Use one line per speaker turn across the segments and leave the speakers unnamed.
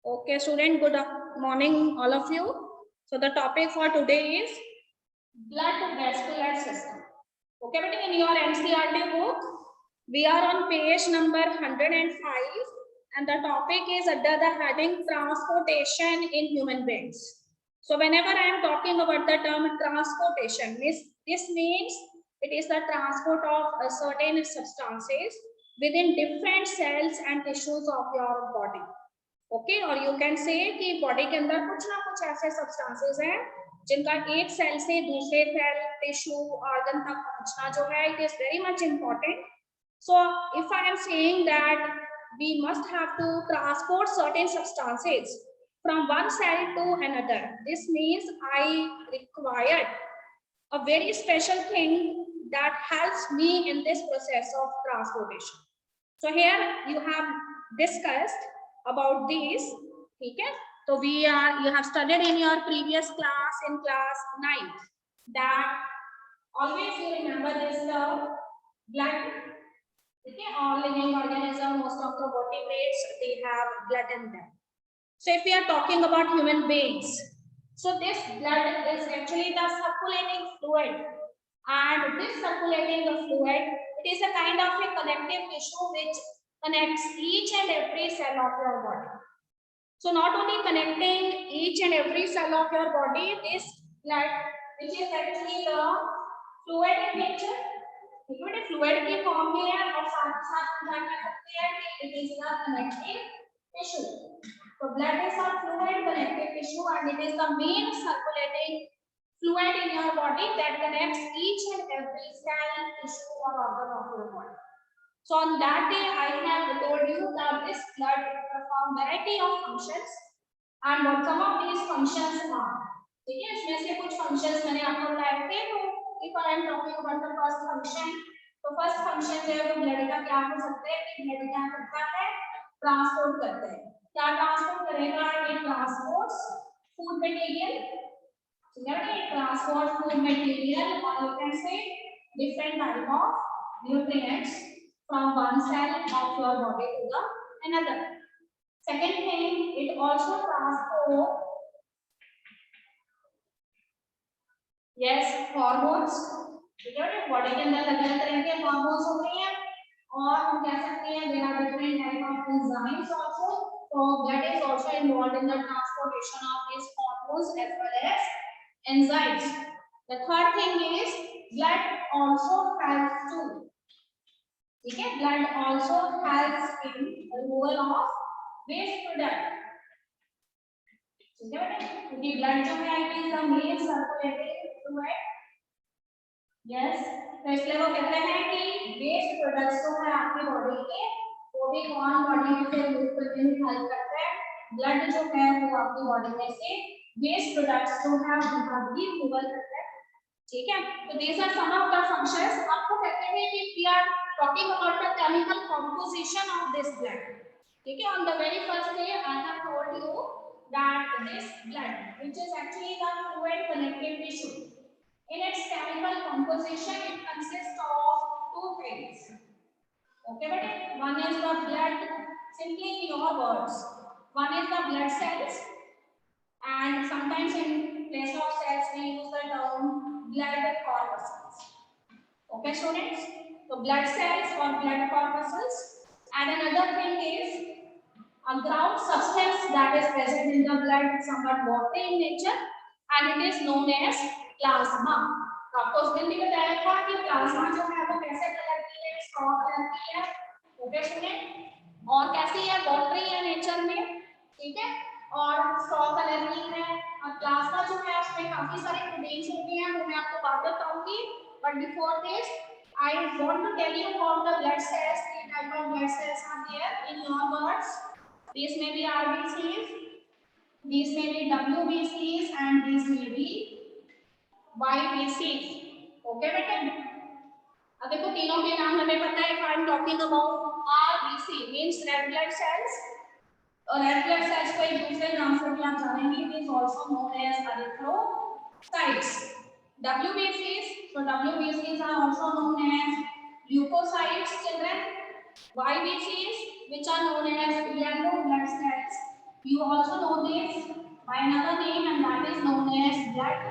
Okay, student, good morning, all of you. So the topic for today is blood vascular system. Okay, but in your NCERT book, we are on page number 105, and the topic is under the heading transportation in human beings. So whenever I am talking about the term transportation, this means it is the transport of certain substances within different cells and tissues of your body. Okay और you can say कि body के अंदर कुछ ना कुछ ऐसे substances हैं जिनका एक सेल से दूसरे सेल टिश्यू ऑर्गन तक पहुंचना जो है it is very much important so if I am saying that we must have to transport certain substances from one cell to another. This means I required a very special thing that helps me in this process of transportation. So here you have discussed about these. Okay, so you have studied in your previous class in class 9th that always you remember this blood. Okay, all living organisms, most of the vertebrates, they have blood in them. So if we are talking about human beings, so this blood is actually the circulating fluid, and this circulating fluid, it is a kind of a connective tissue which connects each and every cell of your body. So not only connecting each and every cell of your body, this blood, which is actually the fluid in nature, liquid fluid की form में है और साथ साथ क्या कह सकते हैं कि it is the connective tissue. So blood is a fluid connective tissue and it is the main circulating fluid in your body that connects each and every cell, tissue or organ of your body. So on that day I have told you that this blood perform variety of functions and what some of these functions are. ठीक है, इसमें से कुछ functions मैंने आपको बताए थे. तो if I am talking about the first function, तो first function जो है वो blood का क्या हो सकता है कि blood क्या करता है, ट्रांसपोर्ट करता है. क्या ट्रांसपोर्ट करेगा? ये ट्रांसपोर्ट्स फूड मटेरियल, ठीक है ना, ट्रांसपोर्ट फूड मटेरियल और you can say different type of nutrients from one cell of your body to the another. Second thing, it also transport hormones. ठीक है, बॉडी के अंदर अलग अलग तरह के हार्मोन्स होते हैं और हम कह सकते हैं there are different type of enzymes also. So blood is also involved in the transportation of these hormones as well as enzymes. The third thing is blood also helps to, ठीक है, blood also helps in removal of waste product. ठीक है बेटा, क्योंकि blood जो है it is the main circulating fluid. Yes, तो इसलिए वो कहते हैं कि वेस्ट प्रोडक्ट्स जो है आपकी बॉडी के वो भी कौन बॉडी में से रिमूव करने में हेल्प करता है, ब्लड जो है वो आपकी बॉडी में से वेस्ट प्रोडक्ट्स जो है उनका भी रिमूवल करता है. ठीक है, तो these are some of the functions. आपको कहते हैं कि we are talking about the chemical composition of this blood. ठीक है, on the very first day I have told you that this blood, which is actually the fluid connective tissue, in its chemical composition it consists of two things. Okay, but one is the blood, simply in your words, one is the blood cells, and sometimes in place of cells we use the term blood corpuscles. Okay students, so blood cells or blood corpuscles. And another thing is a ground substance that is present in the blood, somewhat watery in nature, and it is known as plasma. तो आपको उस दिन भी बताया था कि plasma जो है वो कैसे कलर की है, स्ट्रॉ कलर की है. ओके स्टूडेंट, और कैसी है, वाटरी है नेचर में. ठीक है, और स्ट्रॉ कलर की है. और प्लाज्मा जो है उसमें काफी सारे प्रोटीन्स होते हैं, वो मैं आपको बाद में बताऊंगी. But before this I want to tell you about the blood cells. Three type of blood cells are there in your words. These may be RBCs, these may be WBCs, and these may be YBCs. Okay बेटा, अब देखो तीनों के नाम हमें पता है. If I am talking about RBC means red blood cells, और red blood cells को एक दूसरे नाम से भी आप जानेंगे, it is also known as erythrocytes. WBCs, so WBCs are also known as leukocytes children. YBCs, which are known as yellow blood cells, You also know this by another name, and that is known as blood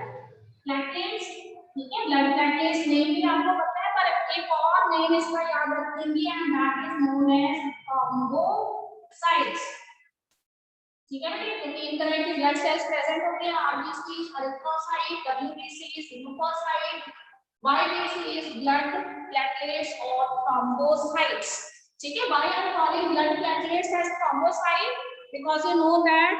platelets. ठीक है, blood platelets name भी आपको पता है, पर एक और name इसका याद रखेंगे, and that is known as thrombocytes. ठीक है बेटे, तो तीन तरह के ब्लड सेल्स प्रेजेंट होते हैं, RBC, erythrocyte, WBC, lymphocyte, YBC, blood platelets और थ्रोम्बोसाइट्स. ठीक है, why I am calling blood platelets as thrombocyte? Because you know that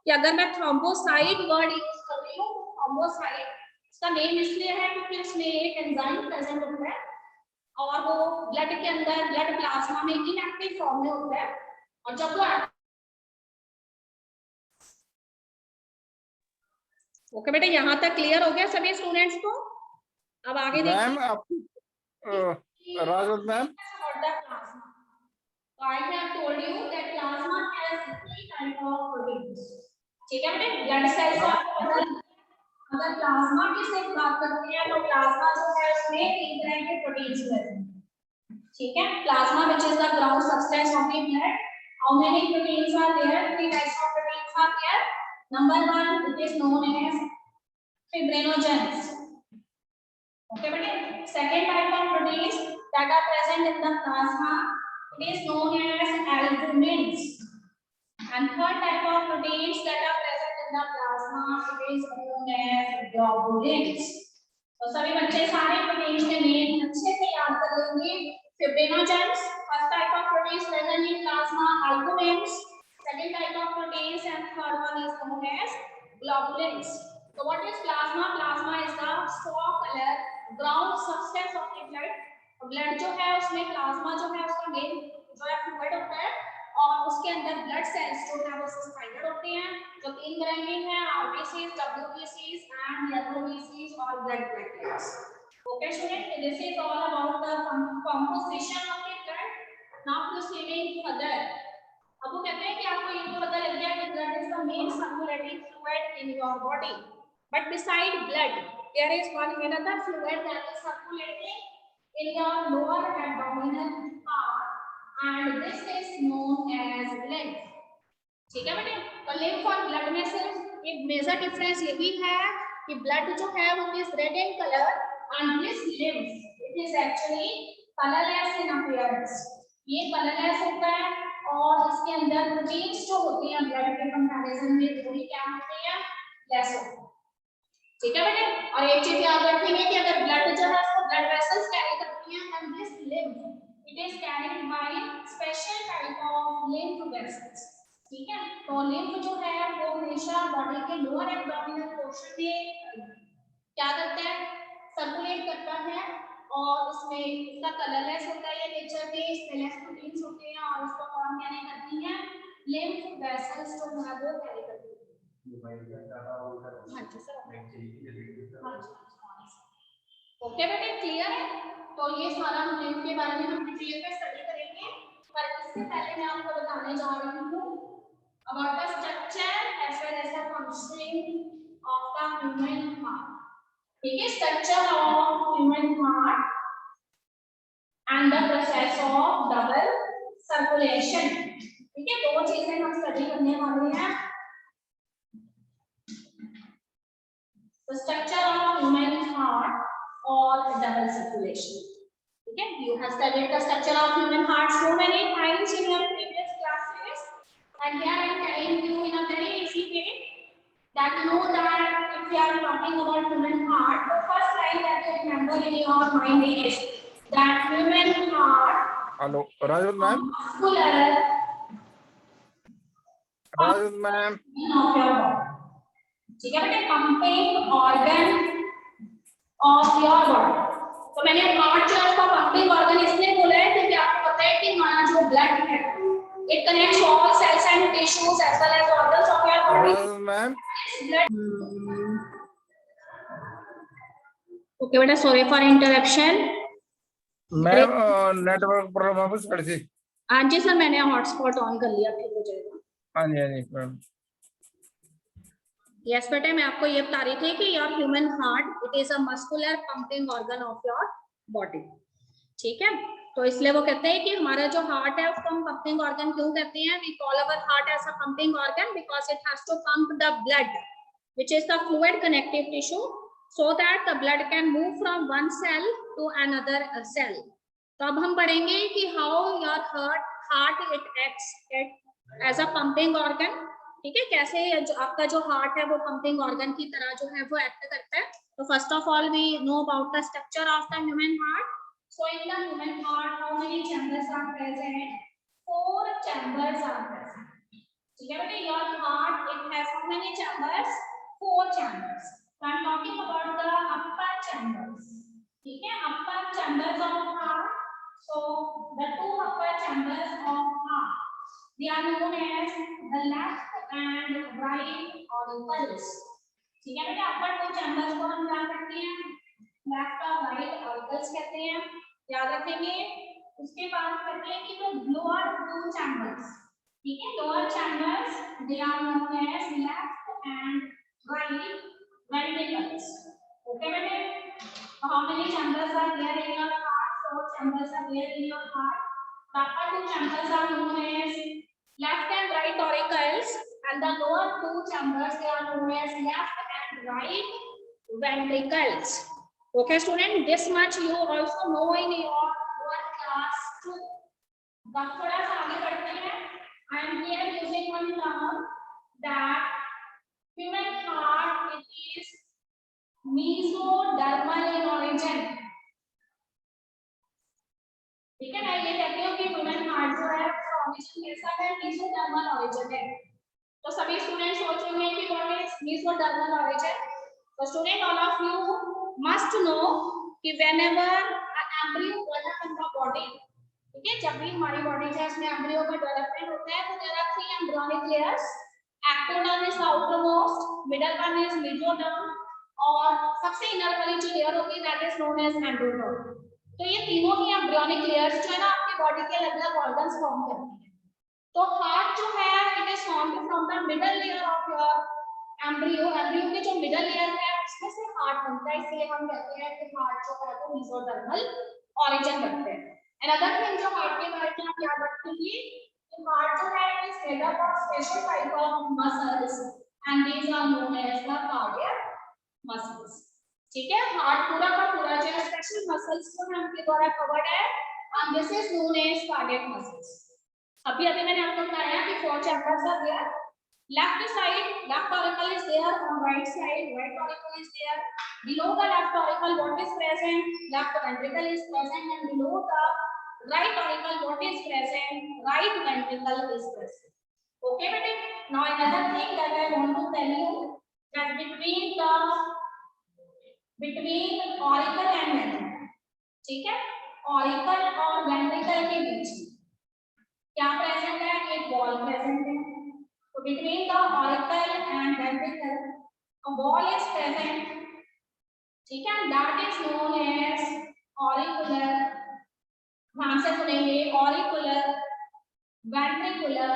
कि अगर मैं thrombocyte वर्ड यूज कर रही हूँ, thrombocyte इसका नेम इसलिए है क्योंकि उसमें एक एंजाइम प्रेजेंट होता है और वो ब्लड के अंदर ब्लड प्लाज्मा में इनएक्टिव फॉर्म में होता है, और जब वो ओके बेटा, यहाँ तक क्लियर हो गया सभी स्टूडेंट्स को? अब आगे देखिए
मैम आप Rajawat ma'am,
So I have told you that plasma has three type of proteins. ठीक है बेटे, ब्लड सेल्स को आपको पता है, अगर प्लाज्मा की सिर्फ बात करते हैं तो प्लाज्मा जो है उसमें तीन तरह के प्रोटीन्स रहते हैं. ठीक है, plasma which is the ground substance of the blood. How many proteins are there? Three types of proteins are there. Number one, it is known as fibrinogens. Okay बेटे, second type of proteins that are present in the plasma, it is known as albumins, and third type of proteins that are present in the plasma, it is known as globulins. तो सभी बच्चे सारे proteins के name अच्छे से याद कर लेंगे. fibrinogens, first type of proteins present in plasma, albumins, second type of proteins, and third one is known as globulins. So what is plasma? Plasma is the straw color ground substance of the blood. Blood जो है उसमें plasma जो है उसका main जो है fluid होता है, और उसके अंदर ब्लड सेल्स जो है वो सस्पेंडेड होते हैं, जो तीन तरह के हैं, आरबीसीज, डब्ल्यूबीसीज एंड एरिथ्रोसाइट्स और blood platelets. Okay student, this is all about the composition of the blood. Now proceeding further. अब वो कहते हैं कि आपको ये तो पता लग गया कि blood is the main circulating fluid in your body, but beside blood there is one another fluid that is circulating in your lower abdominal part, and this is known as lymph. ठीक है बेटे, तो lymph और blood में सिर्फ एक major difference ये भी है कि blood जो है वो is red in color, and this lymph it is actually colorless in appearance. ये colorless होता है और इसके अंदर प्रोटीन्स जो होती हैं blood के कंपैरिजन में वो भी क्या होती हैं, लेस होती हैं. ठीक है बेटे, और एक चीज याद रखेंगे कि अगर ब्लड जो है उसको ब्लड वेसल्स कैरी करती हैं, and this lymph it is carried by special type of lymph vessels. ठीक है, तो lymph जो है वो हमेशा बॉडी के लोअर एब्डोमिनल पोर्शन में क्या करता है, सर्कुलेट करता है, और उसमें इसका कलरलेस होता है ये नेचर के, इसमें लेस प्रोटीन्स होते हैं, और उसको कौन कैरी करती है, lymph vessels जो है वो कैरी करती है. ओके बेटे, क्लियर है? तो ये सारा हम लिम्फ के बारे में हम डिटेल में स्टडी करेंगे, पर इससे पहले मैं आपको बताने जा रही हूँ about the structure as well as the functioning of the human heart. ठीक है, structure of human heart and the process of double circulation. ठीक है, दो चीजें हम स्टडी करने वाले हैं. The structure of human heart or double circulation. Okay, you have studied the structure of human heart so many times in your previous classes, and here I am telling you in a very easy way that you know that if we are talking about human heart, the first line that you remember in your mind is that human heart.
Hello Rajawat ma'am,
muscular.
Rajawat ma'am,
of your body. ठीक है बेटे, pumping organ of your body. तो मैंने heart जो है उसका pumping organ इसलिए बोला है क्योंकि आपको पता है कि हमारा जो ब्लड है it connects all cells and tissues as well as organs of your body.
Ma'am
okay बेटा, sorry for interruption.
Ma'am network problem वापस कर दी.
हाँ जी सर, मैंने हॉटस्पॉट ऑन कर लिया, ठीक हो जाएगा.
हाँ जी मैम.
यस बेटे, मैं आपको ये बता रही थी कि your human heart it is a muscular pumping organ of your body. ठीक है, तो इसलिए वो कहते हैं कि हमारा जो हार्ट है उसको हम पंपिंग ऑर्गन क्यों कहते हैं? We call our heart as a pumping organ because it has to pump the blood which is the fluid connective tissue so that the blood can move from one cell to another cell. तो अब हम पढ़ेंगे कि how your heart it acts as a pumping organ. ठीक है, कैसे जो आपका जो हार्ट है वो पंपिंग ऑर्गन की तरह जो है वो एक्ट करता है. तो first of all we know about the structure of the human heart. So in the human heart, how many chambers are present? 4 chambers are present. ठीक है बेटे, your heart it has how many chambers? 4 chambers. So I am talking about the upper chambers. ठीक है, upper chambers of heart. So the 2 upper chambers of heart, they are known as the left and right auricles. ठीक है बेटे, upper 2 chambers को हम क्या कहते हैं? लेफ्ट और राइट ऑर्गन्स कहते हैं, याद रखेंगे. उसके बाद कहते हैं कि जो लोअर 2 चैम्बर्स, ठीक है, lower chambers they are known as left and right ventricles. Okay बेटे, how many chambers are there in your heart? 4 chambers are there in your heart. The upper 2 chambers are known as left and right auricles, and the lower 2 chambers they are known as left and right ventricles. Okay student, this much you also know in your class 2. अब थोड़ा सा आगे बढ़ते हैं. I am here using one term that human heart it is mesodermal in origin. ठीक है, मैं ये कहती हूँ कि ह्यूमन हार्ट जो है उसका origin कैसा है? mesodermal origin है. तो सभी स्टूडेंट सोच रहे हैं कि what is mesodermal origin? So student, all of you must know कि whenever an embryo develops in the body, ठीक है, जब भी हमारी बॉडी है उसमें एम्ब्रियो का डेवलपमेंट होता है तो there are 3 embryonic layers. Ectoderm is outermost, middle one is mesoderm और सबसे इनर वाली जो लेयर होगी that is known as endoderm. तो ये तीनों ही एम्ब्रियोनिक लेयर्स जो है ना आपकी बॉडी के अलग-अलग ऑर्गन्स फॉर्म करती हैं. तो हार्ट जो है it is formed from the middle layer of your embryo. Embryo के जो मिडल लेयर है उसमें से हार्ट बनता है, इसलिए हम कहते हैं कि हार्ट जो है वो मेसोडर्मल ऑरिजिन रखते हैं. अनदर थिंग जो हार्ट के बारे में आप याद रखेंगे कि हार्ट जो है it is made up of special type of muscles and these are known as the cardiac muscles. ठीक है, हार्ट पूरा का पूरा जो है स्पेशल मसल्स को हमके द्वारा कवर्ड है and this is known as cardiac muscles. अभी मैंने आपको बताया कि 4 chambers are there. Left side, left auricle is there. On right side, right auricle is there. Below the left auricle, what is present? Left ventricle is present, and below the right auricle, what is present? Right ventricle is present. Okay, but now another thing that I want to tell you that between auricle and ventricle, ठीक है, auricle और ventricle के बीच क्या present है? एक wall present है. So between the auricle and ventricle, a wall is present. ठीक है, that is known as auricular. ध्यान से सुनेंगे, auricular ventricular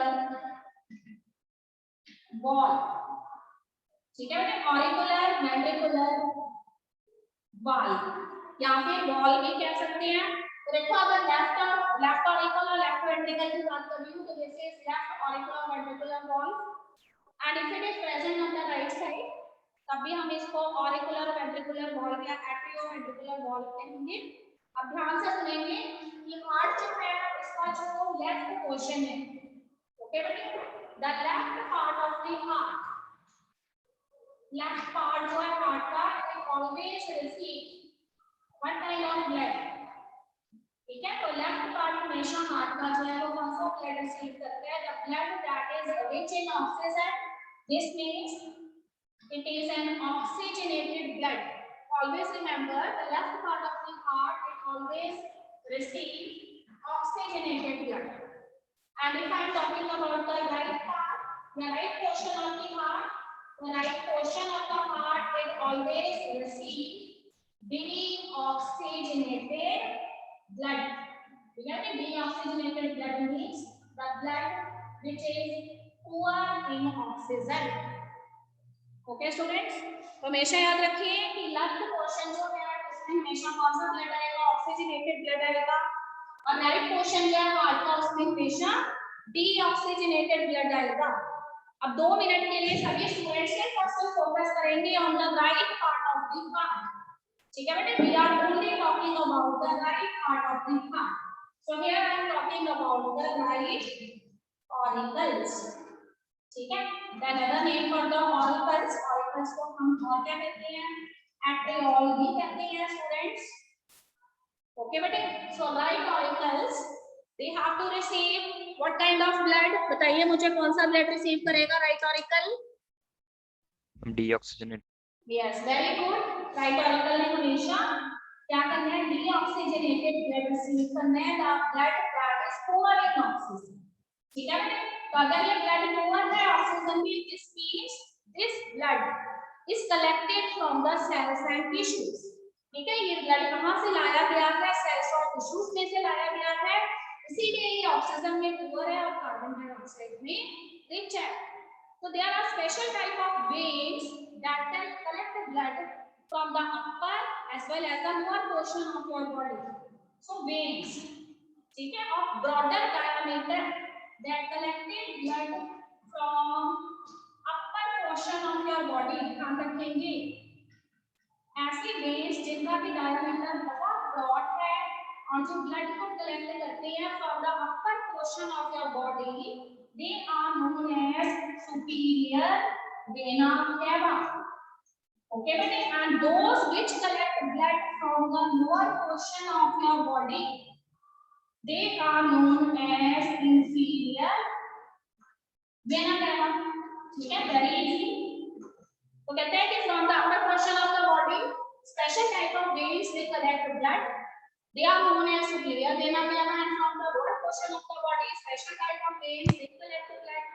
wall. ठीक है बेटे, auricular ventricular wall या फिर wall भी कह सकते हैं. तो देखो अगर लेफ्ट ऑरिकल और लेफ्ट वेंट्रिकल की बात कर रही हूँ तो दिस इज लेफ्ट ऑरिकल और ventricular wall and if it is present on the right side तब भी हम इसको ऑरिकुलर वेंट्रिकुलर वॉल या एट्रियो वेंट्रिकुलर वॉल कहेंगे. अब ध्यान से सुनेंगे कि हार्ट जो है इसका जो लेफ्ट पोर्शन है, ओके बेटे, the left part of the heart, left part जो है हार्ट का it always receive one kind of blood. ठीक है, तो लेफ्ट पार्ट हमेशा हार्ट का जो है वो कौन सा ब्लड रिसीव करता है? The blood that is rich in oxygen. This means it is an oxygenated blood. Always remember the left part of the heart it always receive oxygenated blood. And if I am talking about the right part, the right portion of the heart, the right portion of the heart it always receive deoxygenated blood. Deoxygenated blood means the blood which is poor in oxygen. Okay students, तो हमेशा याद रखिए कि left portion जो है उसमें हमेशा कौन सा ब्लड आएगा? ऑक्सीजनेटेड ब्लड आएगा. और राइट क्वेश्चन जो है हार्ट का उसमें हमेशा डीऑक्सीजनेटेड ब्लड आएगा। अब 2 मिनट के लिए सभी स्टूडेंट्स सिर्फ और सिर्फ फोकस करेंगे on the right part of the heart. ठीक है बेटे, we are only talking about the right part of the heart. So here I am talking about the right auricles. ठीक है, then other name for the auricles, auricles को हम और क्या कहते हैं, एट्रियोल भी कहते हैं स्टूडेंट्स। ओके बेटे, so right auricles they have to receive what kind of blood, बताइए मुझे कौन सा ब्लड रिसीव करेगा right auricle?
Deoxygenate.
Yes, very good. Right auricle ने हमेशा क्या करना है, डीऑक्सीजनेटेड ब्लड रिसीव करना है, the blood that is poor in oxygen. ठीक है बेटे, तो अगर ये ब्लड पुअर है ऑक्सीजन में, this means this blood is collected from the cells and tissues. ठीक है, ये ब्लड कहां से लाया गया है, सेल्स और टिश्यूज में से लाया गया है, इसीलिए ये ऑक्सीजन में पुअर है और कार्बन डाइऑक्साइड में रिच है। So there are special type of veins that can collect the blood from the upper as well as the lower portion of your body. So veins, ठीक है, of broader diameter that collected blood from upper portion of your body, ध्यान रखेंगे। ऐसी veins जिनका भी diameter बहुत broad है और जो blood को collect करते हैं from the upper portion of your body, they are known as superior vena cava. Okay, beटे, and those which collect blood from the lower portion of your body, they are known as inferior vena cava. ठीक है, very easy. तो कहते हैं कि from the upper portion of the body, special type of veins they collect blood. They are known as superior vena cava, and from the lower portion of the body, special type of veins they collect blood,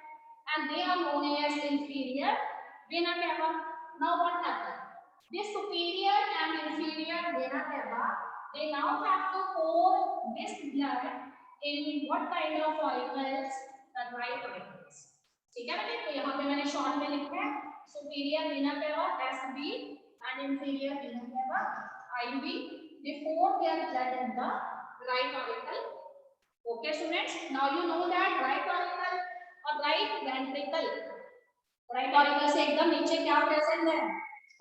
and they are known as inferior vena cava. Now what happens? This superior and inferior vena cava, they now have to pour this blood in what kind of auricles? The right auricles. ठीक है बेटे, तो यहाँ पे मैंने short में लिखा है superior vena cava SB and inferior vena cava IB. They pour their blood in the right auricle. Okay students, now you know that right auricle और right ventricle, right auricle से एकदम नीचे क्या प्रेजेंट है,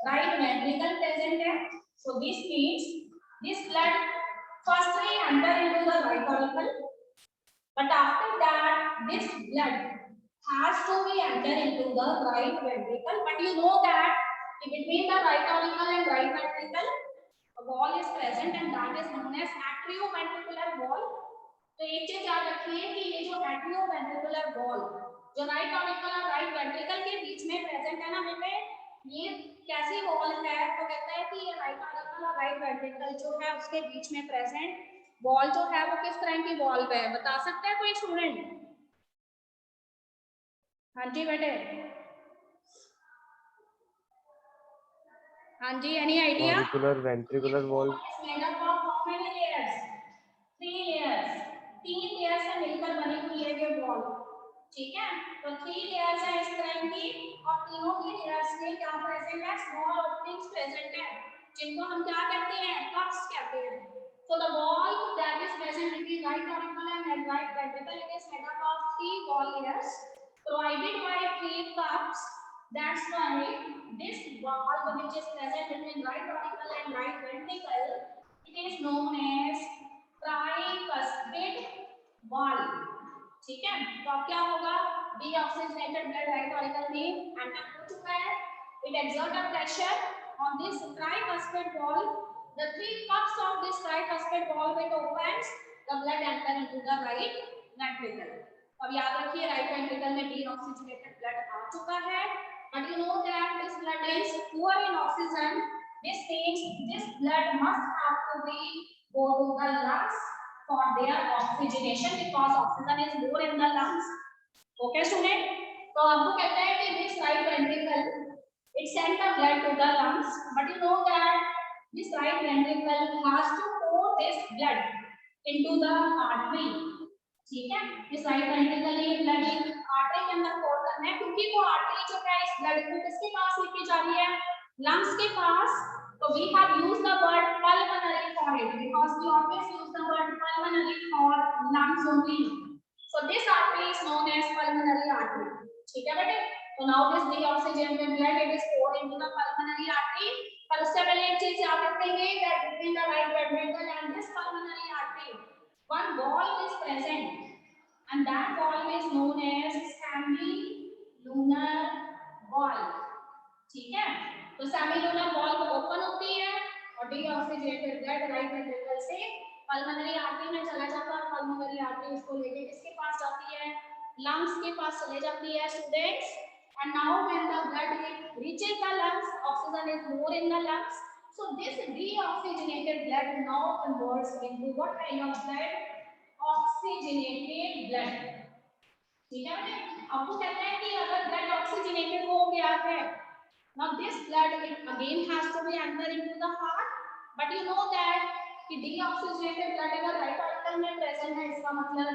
right ventricle present है. So this means this blood firstly enter into the right auricle, but after that this blood has to be enter into the right ventricle. But you know that between the right auricle and right ventricle a wall is present and that is known as atrioventricular wall. तो एक चीज याद रखिए कि ये जो atrioventricular wall जो right auricle और राइट वेंट्रिकल के बीच में प्रेजेंट है ना बेटे, ये कैसी वॉल है, तो कहता है कि ये राइट ऑरिकल और राइट वेंट्रिकल जो है उसके बीच में प्रेजेंट वॉल जो है वो किस तरह की वॉल है, बता सकता है कोई स्टूडेंट? हाँ जी बेटे, हाँ जी, any idea?
Auricular ventricular wall
made up of how many layers? 3 layers, 3 layer से मिलकर बनी हुई है ये वॉल। ठीक है, तो 3 लेयर्स है इस तरह की और तीनों की लेयर्स में क्या प्रेजेंट है, स्मॉल ओपनिंग्स प्रेजेंट है जिनको हम क्या कहते हैं, कप्स कहते हैं। So the wall that is present between right auricle and right ventricle, it is made up of 3 wall layers provided by 3 cups. That's why this wall which is present between right auricle and right ventricle, it is known as tricuspid wall. ठीक है, तो अब क्या होगा, deoxygenated blood right auricle में enter हो चुका है, it exert a pressure on this tricuspid wall. The 3 cups of this tricuspid wall will opens the blood enter into the right ventricle. अब याद रखिए राइट वेंट्रिकल में डीऑक्सीजनेटेड ब्लड आ चुका है, but you know that this blood is poor in oxygen. This means this blood must have to be go to the lungs for their oxygenation because oxygen is more in the lungs. Okay student, तो अब वो कहता है कि this right ventricle it send the blood to the lungs, but you know that this right ventricle has to pour this blood into the artery. ठीक है, इस right ventricle ने ब्लड आर्टरी के अंदर पोर करना है क्योंकि वो आर्टरी जो है इस ब्लड को किसके पास लेके जा रही है, लंग्स के पास, So we have used the word pulmonary for it because we always use the word pulmonary for lungs only. So this artery is known as pulmonary artery. ठीक है बेटे? So now this deoxygenated blood it is poured into the pulmonary artery. पर उससे पहले एक चीज याद रखेंगे that between the right ventricle and this pulmonary artery, one valve is present, and that valve is known as semilunar valve. ठीक है? तो सेमिलुनर वॉल्व ओपन होती है और डीऑक्सीजेनेटेड ब्लड राइट वेंट्रिकल से पल्मोनरी आर्टरी में चला जाता है। पल्मोनरी आर्टरी उसको लेके किसके पास जाती है? लंग्स के पास चले जाती है students. And now when the blood reaches the lungs, oxygen is more in the lungs, so this deoxygenated blood now converts into what kind of blood? Oxygenated blood. ठीक है बेटे? आपको कहते हैं कि अगर ब्लड ऑक्सीजनेटेड हो गया है, now this blood it again has to be enter into the heart, but you know that कि deoxygenated blood अगर right auricle में present है, इसका मतलब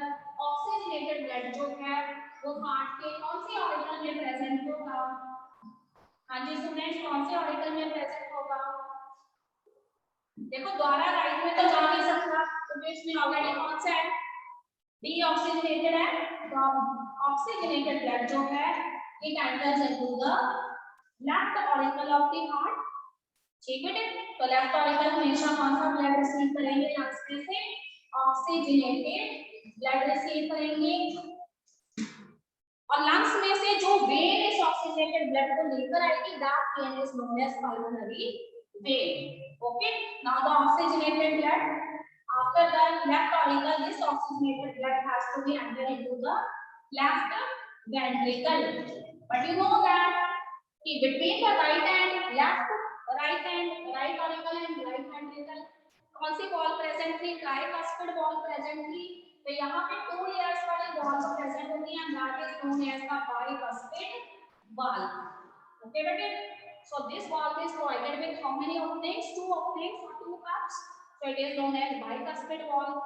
oxygenated blood जो है वो heart के कौन से auricle में present होगा? हाँ जी स्टूडेंट्स, कौन से auricle में present होगा? देखो द्वारा राइट में तो जा नहीं सकता, क्योंकि इसमें ऑलरेडी कौन सा है? deoxygenated है, तो oxygenated blood जो है it enters into the left auricle of the heart. ठीक है बेटे? तो लेफ्ट ऑरिकल हमेशा कौन सा ब्लड रिसीव करेंगे? लंग्स में से ऑक्सीजनेटेड ब्लड रिसीव करेंगे, और लंग्स में से जो वेन इस ऑक्सीजनेटेड ब्लड को लेकर आएगी that vein is known as pulmonary vein. Okay, now the oxygenated blood after the left auricle, this oxygenated blood has to be enter into the left ventricle, but you know that कि between the right and left, right auricle and right ventricle कौन सी wall present थी? Tricuspid wall present थी। तो यहाँ पे 2 layers वाली wall present होती है, that is known as the bicuspid valve। Okay बेटे? So this valve is provided with how many openings? 2 openings or 2 cups, so it is known as bicuspid valve।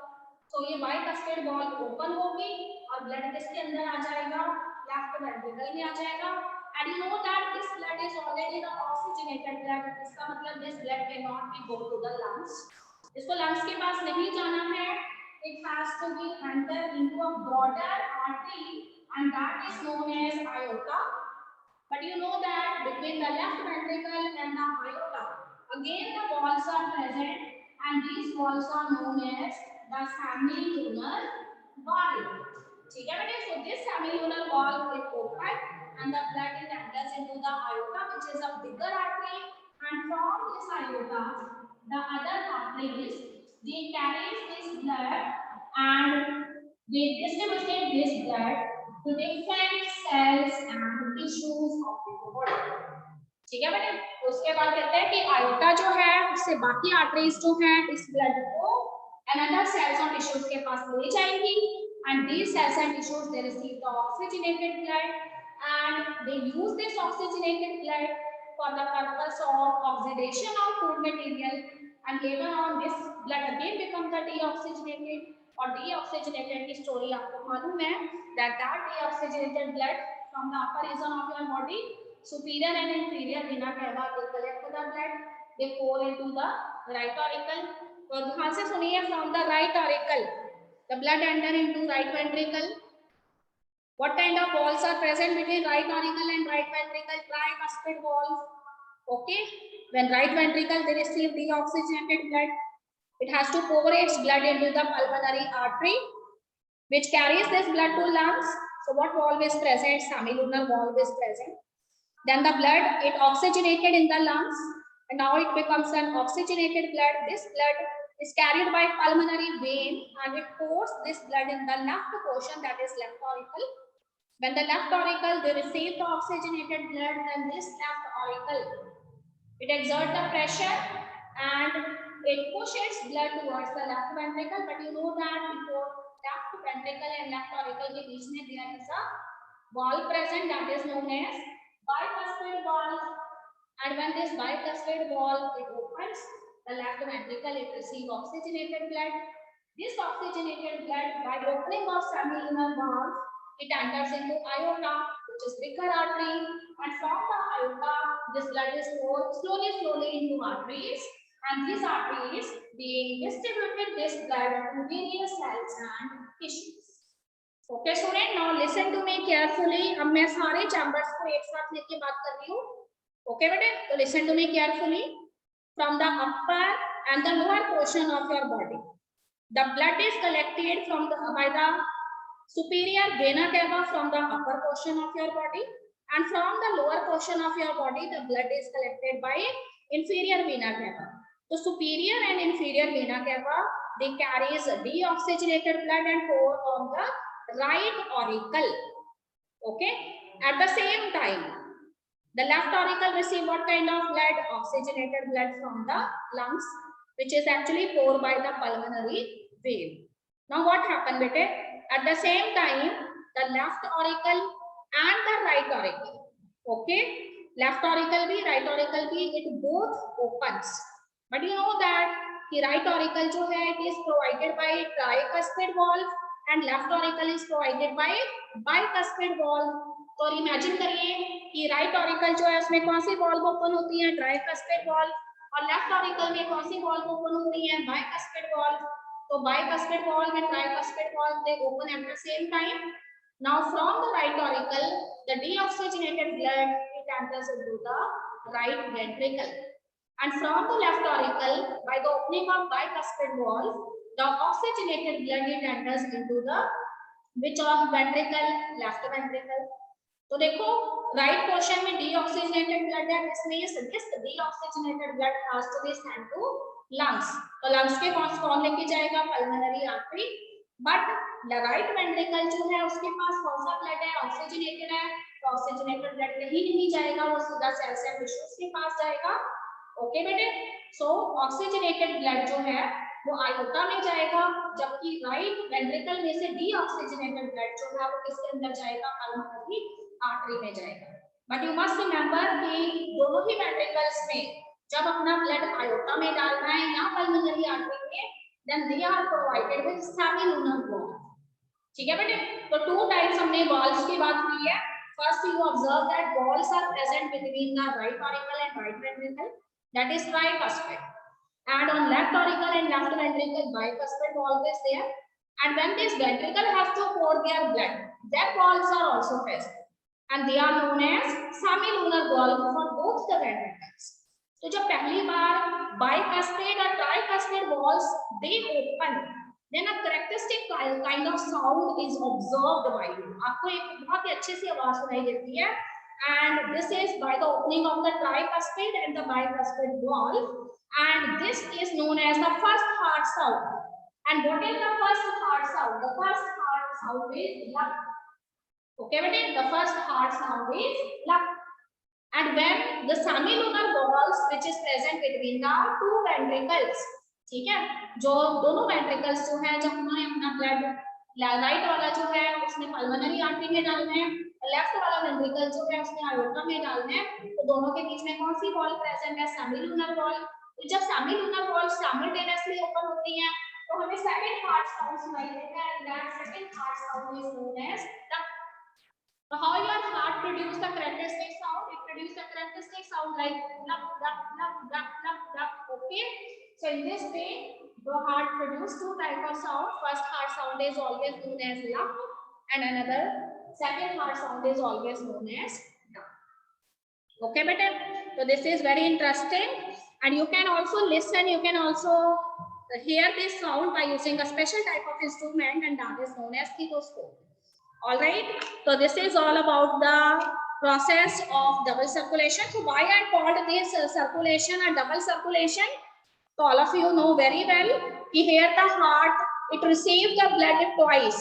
तो ये bicuspid valve ओपन होगी और blood किसके अंदर आ जाएगा? Left ventricle में आ जाएगा। And you know that this blood is already the oxygenated blood, इसका मतलब this blood cannot be go to the lungs, इसको lungs के पास नहीं जाना है, it has to be enter into a broader artery and that is known as aorta। But you know that between the left ventricle and the aorta again the valves are present and these valves are known as the semilunar valve। ठीक है बेटे? So this semilunar valve is open and the blood is enters into the aorta, which is a bigger artery, and from this aorta the other arteries they carries this blood and they distribute this blood to different cells and tissues of the body। ठीक है बेटे? उसके बाद कहते हैं कि iota जो है उससे बाकी आर्टरीज जो है इस ब्लड को another cells और tissues के पास ले जाएंगी, and these cells and tissues they receive the oxygenated blood and they use this oxygenated blood for the purpose of oxidation of food material, and later on this blood again becomes the deoxygenated, और deoxygenated की story आपको मालूम है that deoxygenated blood from the upper region of your body, superior and inferior vena cava, they collect the blood, they pour into the right auricle। तो ध्यान से सुनिए, from the right auricle the blood enter into right ventricle। What kind of walls are present between right auricle and right ventricle? Tricuspid valve। Okay, when right ventricle they receive deoxygenated blood, it has to pour its blood into the pulmonary artery, which carries this blood to lungs। So what valve is present? Semilunar valve is present। Then the blood it oxygenated in the lungs, and now it becomes an oxygenated blood। This blood is carried by pulmonary vein and it pours this blood in the left portion, that is left auricle। When the left auricle they receive the oxygenated blood, then this left auricle it exerts the pressure and it pushes blood towards the left ventricle। But you know that before left ventricle and left auricle के बीच में there is a valve present, that is known as bicuspid valve। And when this bicuspid valve it opens, the left ventricle it receives oxygenated blood। This oxygenated blood by opening of semilunar valve it enters into aorta, which is bigger artery, and from the aorta, this blood is flowed slowly into arteries, and these arteries being distributed this blood to various cells and tissues. Okay, student, now listen to me carefully. अब मैं सारे chambers को एक साथ लेके बात कर रही हूँ. Okay, बेटे, तो listen to me carefully. From the upper and the lower portion of your body, the blood is collected from by the superior vena cava from the upper portion of your body, and from the lower portion of your body, the blood is collected by inferior vena cava. So superior and inferior vena cava, they carries deoxygenated blood and pour on the right auricle. Okay, at the same time, the left auricle receive what kind of blood? Oxygenated blood from the lungs, which is actually poured by the pulmonary vein. Now what happened, bete? At the same time, the left auricle and the right auricle, okay, left auricle bhi, right auricle bhi, it both opens. But you know that the right auricle jo hai, it is provided by tricuspid valve, and left auricle is provided by bicuspid valve. तो imagine करिए कि right auricle जो है उसमें कौन सी valve open होती है? Tricuspid valve. और लेफ्ट ऑरिकल में कौन सी वॉल्व ओपन होती है? Bicuspid valve. तो bicuspid valve and tricuspid valve, they open at the same time. Now from the right auricle, the deoxygenated blood, it enters into the right ventricle, and from the left auricle, by the opening of bicuspid valve, the oxygenated blood, it enters into the which of ventricle? Left ventricle. तो देखो right portion में deoxygenated blood है, इसमें ये this deoxygenated blood has to be send to lungs. तो lungs के पास कौन लेके जाएगा? Pulmonary artery. But right ventricle जो है उसके पास कौन सा ब्लड है? ऑक्सीजनेटेड है. तो ऑक्सीजनेटेड ब्लड कहीं नहीं जाएगा, वो सीधा सेल्स एंड टिश्यूज के पास जाएगा. ओके बेटे, सो ऑक्सीजनेटेड ब्लड जो है वो आयोटा में जाएगा, जबकि राइट वेंट्रिकल में से डीऑक्सीजनेटेड ब्लड जो है वो किसके अंदर जाएगा? पल्मोनरी आर्टरी में जाएगा. बट यू मस्ट रिमेंबर कि दोनों ही वेंट्रिकल्स में जब अपना ब्लड आयोटा में डालना है या पल्मोनरी आर्टरी में, then they are provided with semilunar valve. ठीक है बेटे, तो टू टाइप्स हमने वॉल्व्स की बात की है. First you observe that valves are present between the right auricle and right ventricle, that is tricuspid, and on left auricle and left ventricle, bicuspid valve is there, and when this ventricle has to pour their blood, their valves are also present, and they are known as semilunar valve for both the ventricles. तो जब पहली बार bicuspid और tricuspid valves they open, then a characteristic kind of sound is observed by you. आपको एक बहुत ही अच्छे से आवाज सुनाई देती है, and this is by the opening of the tricuspid and the bicuspid valve, and this is known as the first heart sound. And what is the first heart sound? The first heart sound is lap. Okay, beटे, the first heart sound is lap. And when the semilunar valves which is present between the two ventricles, ठीक है, जो दोनों ventricles जो है, जब उन्होंने अपना blood right वाला जो है उसने पल्मोनरी आर्टरी में डालना है, लेफ्ट वाला वेंट्रिकल जो है उसने आयोटा में डालना है, तो दोनों के बीच में कौन सी वॉल्व प्रेजेंट है? Semilunar valve. तो जब सेमिलुनर वॉल्व साइमल्टेनियसली ओपन होती हैं तो हमें सेकंड हार्ट साउंड सुनाई देता है, and that second heart sound is known as the. So how your heart produce the characteristic sound? It produce the characteristic sound like lap lap lap lap lap lap. Okay, so in this way the heart produce two type of sound. First heart sound is always known as lap, and another second heart sound is always known as dap. Okay better, so this is very interesting, and you can also listen, you can also hear this sound by using a special type of instrument, and that is known as stethoscope. All right, so this is all about the process of double circulation. So why I called this circulation a double circulation? So all of you know very well कि here the heart it received the blood twice.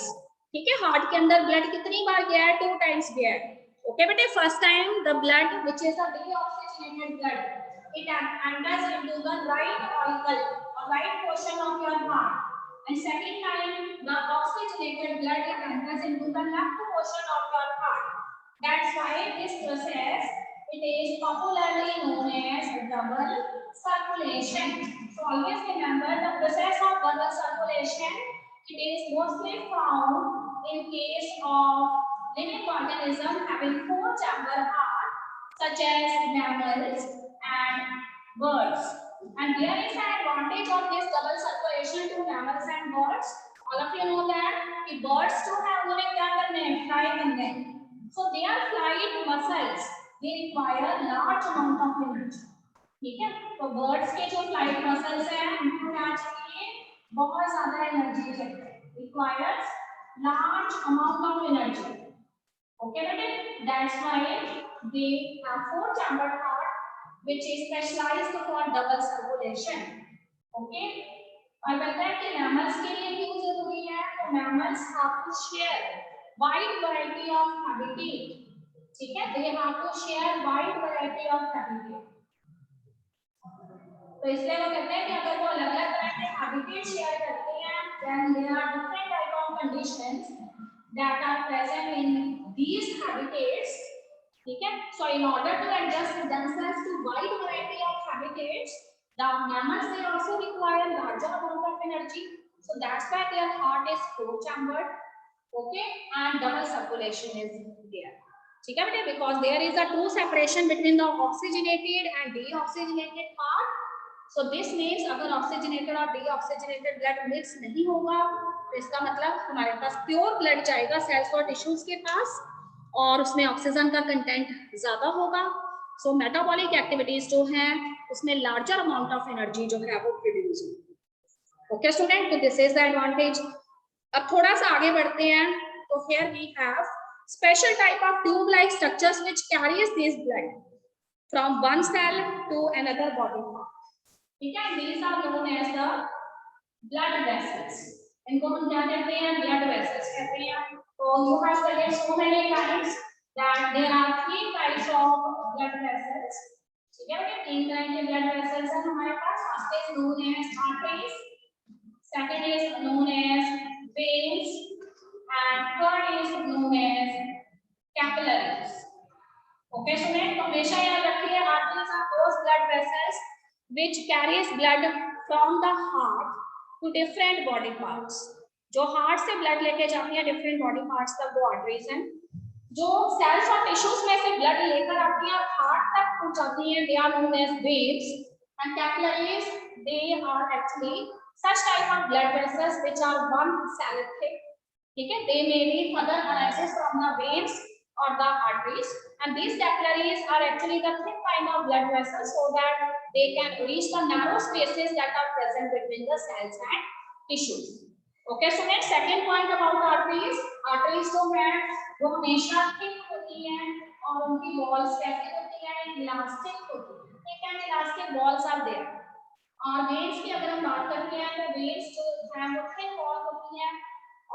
ठीक है, heart के अंदर blood कितनी बार गया है? 2 times गया है. Okay बेटे, first time the blood which is a deoxygenated blood, it enters into the right auricle or right portion of your heart. And second time, the oxygenated blood it enters into the left portion of your heart. That's why this process it is popularly known as double circulation. So always remember the process of double circulation. It is mostly found in case of living organism having 4-chamber heart, such as mammals and birds. And there is an advantage of this double circulation to mammals and birds. All of you know that the birds too have उन्होंने क्या करने हैं, fly करने हैं. So their flight muscles they require large amount of energy. ठीक है, तो birds के जो flight muscles हैं उनको क्या चाहिए, बहुत ज़्यादा एनर्जी चाहिए, requires large amount of energy. Okay, बेटे, that's why they have 4-chambered heart, which is specialized for double circulation. Okay, और कहते हैं कि mammals के लिए क्यों जरूरी है, तो mammals have to share wide variety of habitat. ठीक है, they have to share wide variety of habitat. तो इसलिए वो कहते हैं कि अगर वो अलग-अलग तरह के habitat शेयर करते हैं, then there are different type of conditions that are present in these habitats. ठीक है, so in order to adjust themselves to wide variety of habitats, the mammals they also require larger amount of energy. So that's why their heart is 4-chambered. Okay, and double circulation is there. ठीक है बेटे, because there is a 2 separation between the oxygenated and deoxygenated part. So this means अगर oxygenated और deoxygenated blood mix नहीं होगा, तो इसका मतलब हमारे पास प्योर ब्लड जाएगा सेल्स और टिश्यूज के पास और उसमें ऑक्सीजन का कंटेंट ज्यादा होगा. सो मेटाबॉलिक एक्टिविटीज जो हैं उसमें लार्जर अमाउंट ऑफ एनर्जी जो है वो प्रोड्यूस होगी. ओके स्टूडेंट, तो दिस इज द एडवांटेज. अब थोड़ा सा आगे बढ़ते हैं, तो here we have special type of tube like structures which carries this blood from one cell to another body part. ठीक है, these are known as the blood vessels. इनको हम क्या कहते हैं, blood vessels कहते हैं. तो you have studied so many times that there are 3 types of blood vessels. ठीक है बेटे, 3 तरह के blood vessels हैं हमारे पास. First is known as arteries, second is known as veins, and third is known as capillaries. Okay student, तो हमेशा याद रखिए arteries are those blood vessels which carries blood from the heart to different body parts. जो heart से blood लेके जाती है different body parts तक वो आर्टरीज हैं. जो सेल्स और टिश्यूज में से ब्लड लेकर आती है हार्ट तक पहुंचाती है, they are known as veins. And capillaries they are actually such type of blood vessels which are one cell thick. ठीक है, they may be further arises from the veins or the arteries, and these capillaries are actually the thin kind of blood vessels so that they can reach the narrow spaces that are present between the cells and tissues. Okay, so next second point about arteries. Arteries जो है वो हमेशा thick होती हैं और उनकी walls कैसी होती हैं, elastic होती हैं. Thick and elastic walls are there. और veins की अगर हम बात करते हैं तो veins जो है वो thick wall होती हैं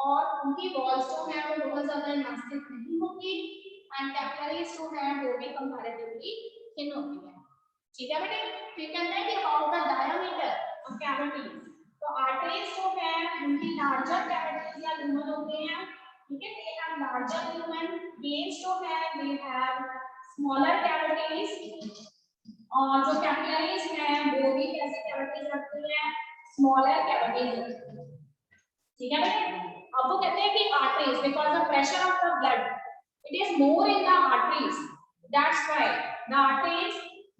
और उनकी walls जो है वो बहुत ज़्यादा elastic नहीं होती. And capillaries जो है वो भी comparatively thin होती हैं. ठीक है बेटे, फिर कहते हैं कि about the diameter of cavities. तो arteries जो है उनकी larger cavities या lumen होते हैं. ठीक है, they have larger lumen. Veins जो है they have smaller cavities. और जो capillaries हैं वो भी कैसे cavities रखती हैं, smaller cavities रखती हैं. ठीक है बेटे, अब वो कहते हैं कि arteries because the pressure of the blood it is more in the arteries. That's why the arteries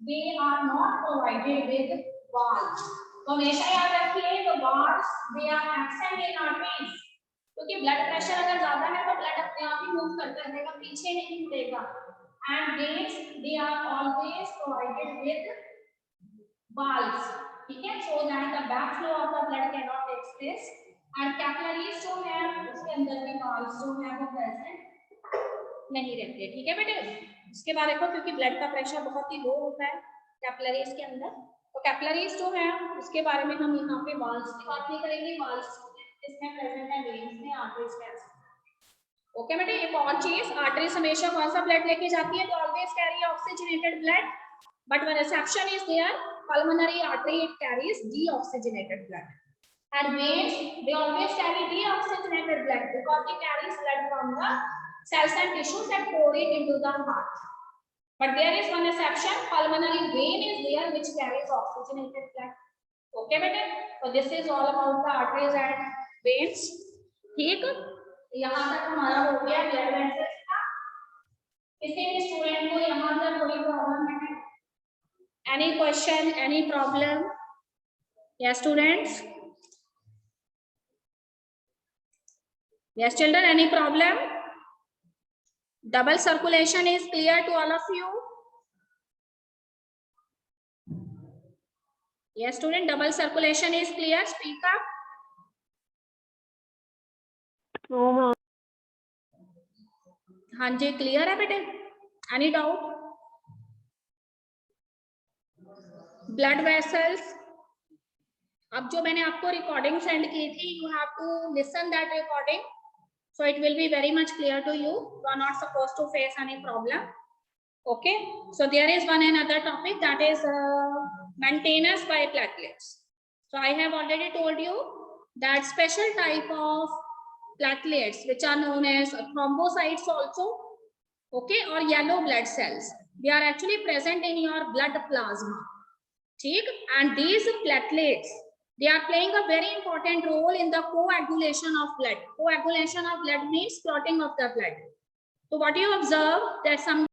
they are not provided with valves. तो हमेशा याद रखिए तो valves they are absent in arteries. क्योंकि ब्लड प्रेशर अगर ज्यादा है तो ब्लड अपने आप ही मूव करता रहेगा, पीछे नहीं मुड़ेगा. And veins they are always provided with valves. ठीक है, so that the backflow of the blood cannot take place. And capillaries जो है उसके अंदर भी valves जो है वो present नहीं रहते. ठीक है बेटे, उसके बाद देखो क्योंकि ब्लड का प्रेशर बहुत ही लो होता है कैपिलरीज के अंदर, तो कैपिलरीज जो है उसके बारे में हम यहाँ पे वाल्व्स की बात नहीं करेंगे. वाल्व्स इसमें प्रेजेंट है, वेन्स में, आर्टरीज में. ओके बेटे, एक और चीज, आर्टरीज हमेशा कौन सा ब्लड लेके जाती है, तो always carry oxygenated blood. But when exception is there, pulmonary artery it carries deoxygenated blood. And veins they always carry deoxygenated blood because they carry blood from the cells and tissues and pour it into the heart. But there is one exception, pulmonary vein is there which carries oxygenated blood. Okay बेटे, so this is all about the arteries and veins. ठीक, यहाँ तक हमारा हो गया blood vessels का. किसी भी स्टूडेंट को यहाँ पर कोई प्रॉब्लम है? Any question, any problem? Yes, students. Yes, children. Any problem? Double circulation is clear to all of you. Yes, student. Double circulation is clear. Speak up. हाँ जी, क्लियर है बेटे? Any doubt? ब्लड वेसल्स, अब जो मैंने आपको recording send की थी, you have to listen that recording, so it will be very much clear to you. You are not supposed to face any problem. Okay, so there is one another topic, that is maintenance by platelets. So I have already told you that special type of platelets which are known as thrombocytes also, okay, or yellow blood cells, they are actually present in your blood plasma. ठीक, and these platelets, they are playing a very important role in the coagulation of blood. Coagulation of blood means clotting of the blood. So what you observe that some